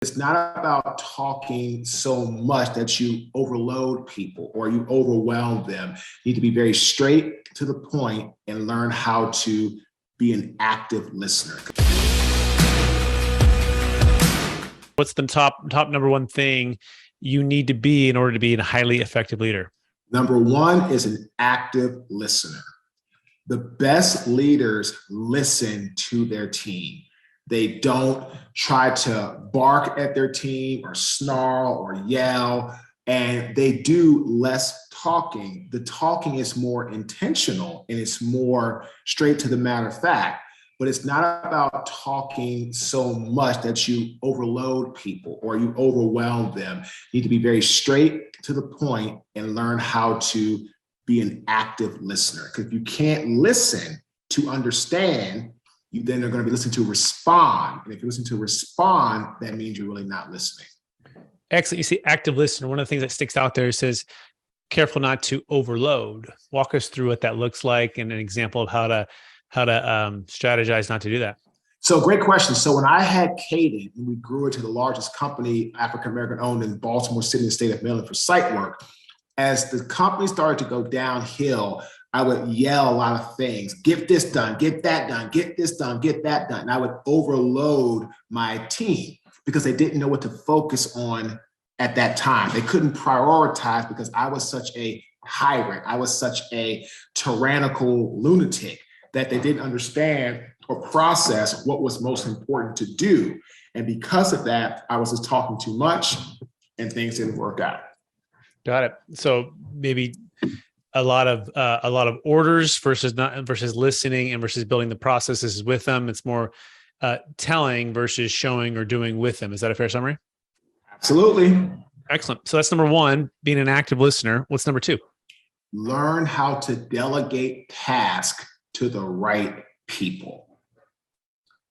It's not about talking so much that you overload people or you overwhelm them. You need to be very straight to the point and learn how to be an active listener. What's the top number one thing you need to be in order to be a highly effective leader? Number one is an active listener. The best leaders listen to their team. They don't try to bark at their team or snarl or yell, and they do less talking. The talking is more intentional and it's more straight to the matter of fact, but it's not about talking so much that you overload people or you overwhelm them. You need to be very straight to the point and learn how to be an active listener. Because if you can't listen to understand, you then are going to be listening to respond. And if you listen to respond, that means you're really not listening. Excellent. You see, active listener, one of the things that sticks out there says, careful not to overload. Walk us through what that looks like and an example of how to strategize not to do that. So great question. So when I had Caden, and we grew it to the largest company, African-American owned in Baltimore City, the state of Maryland for site work, as the company started to go downhill, I would yell a lot of things. Get this done, get that done, get this done, get that done. And I would overload my team because they didn't know what to focus on at that time. They couldn't prioritize because I was such a tyrant. I was such a tyrannical lunatic that they didn't understand or process what was most important to do. And because of that, I was just talking too much and things didn't work out. Got it. So maybe a lot of orders versus listening and versus building the processes with them. It's more telling versus showing or doing with them. Is that a fair summary? Absolutely. Excellent. So that's number one, being an active listener. What's number two? Learn how to delegate tasks to the right people.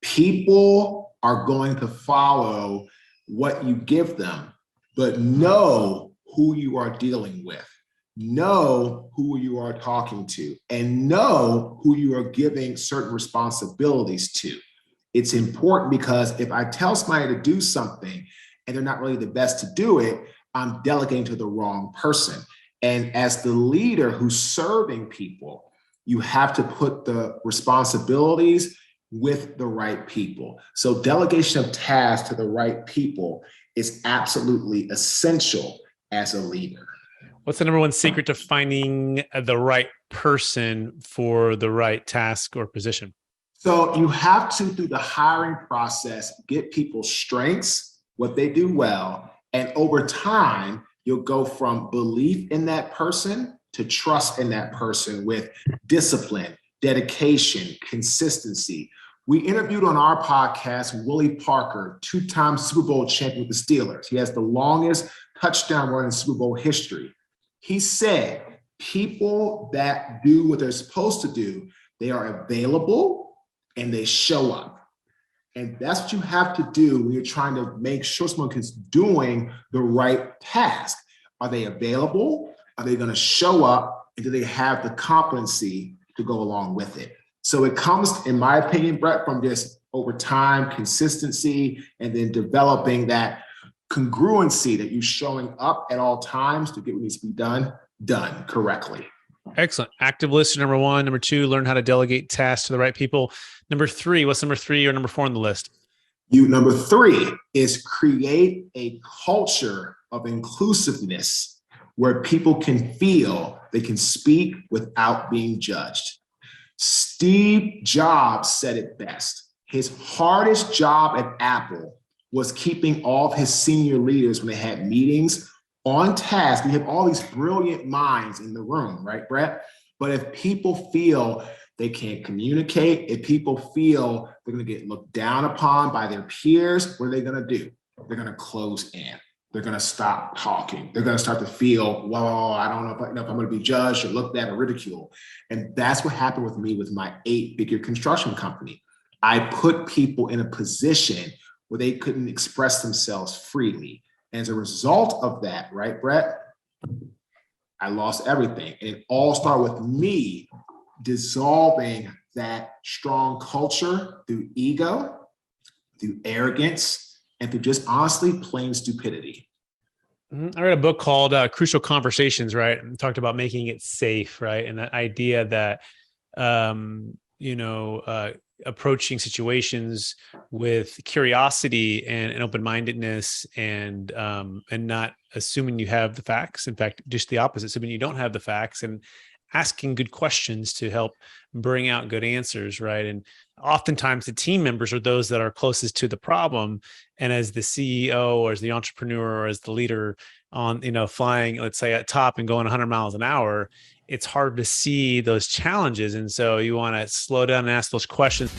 People are going to follow what you give them, but know who you are dealing with. Know who you are talking to and know who you are giving certain responsibilities to. It's important because if I tell somebody to do something and they're not really the best to do it, I'm delegating to the wrong person. And as the leader who's serving people, you have to put the responsibilities with the right people. So delegation of tasks to the right people is absolutely essential as a leader. What's the number one secret to finding the right person for the right task or position? So you have to, through the hiring process, get people's strengths, what they do well, and over time, you'll go from belief in that person to trust in that person with discipline, dedication, consistency. We interviewed on our podcast Willie Parker, two-time Super Bowl champion with the Steelers. He has the longest touchdown run in Super Bowl history. He said, people that do what they're supposed to do, they are available and they show up. And that's what you have to do when you're trying to make sure someone is doing the right task. Are they available? Are they going to show up? And do they have the competency to go along with it? So it comes, in my opinion, Brett, from just over time, consistency, and then developing that congruency that you're showing up at all times to get what needs to be done correctly. Excellent. Active listener, number one. Number two, learn how to delegate tasks to the right people. Number three, what's number three or number four on the list? Number three is create a culture of inclusiveness where people can feel they can speak without being judged. Steve Jobs said it best. His hardest job at Apple was keeping all of his senior leaders when they had meetings on task. You have all these brilliant minds in the room, right, Brett? But if people feel they can't communicate, if people feel they're going to get looked down upon by their peers, what are they going to do? They're going to close in. They're going to stop talking. They're going to start to feel, well, I don't know if I'm going to be judged or looked at or ridiculed. And that's what happened with me with my 8-figure construction company. I put people in a position where they couldn't express themselves freely. And as a result of that, right, Brett, I lost everything. And it all started with me dissolving that strong culture through ego, through arrogance, and through just honestly plain stupidity. I read a book called Crucial Conversations, right? And talked about making it safe, right? And that idea that, approaching situations with curiosity and open-mindedness and not assuming you have the facts. In fact, just the opposite, assuming you don't have the facts and asking good questions to help bring out good answers, right? And oftentimes the team members are those that are closest to the problem. And as the CEO or as the entrepreneur or as the leader on, flying, let's say at top and going 100 miles an hour, it's hard to see those challenges. And so you want to slow down and ask those questions.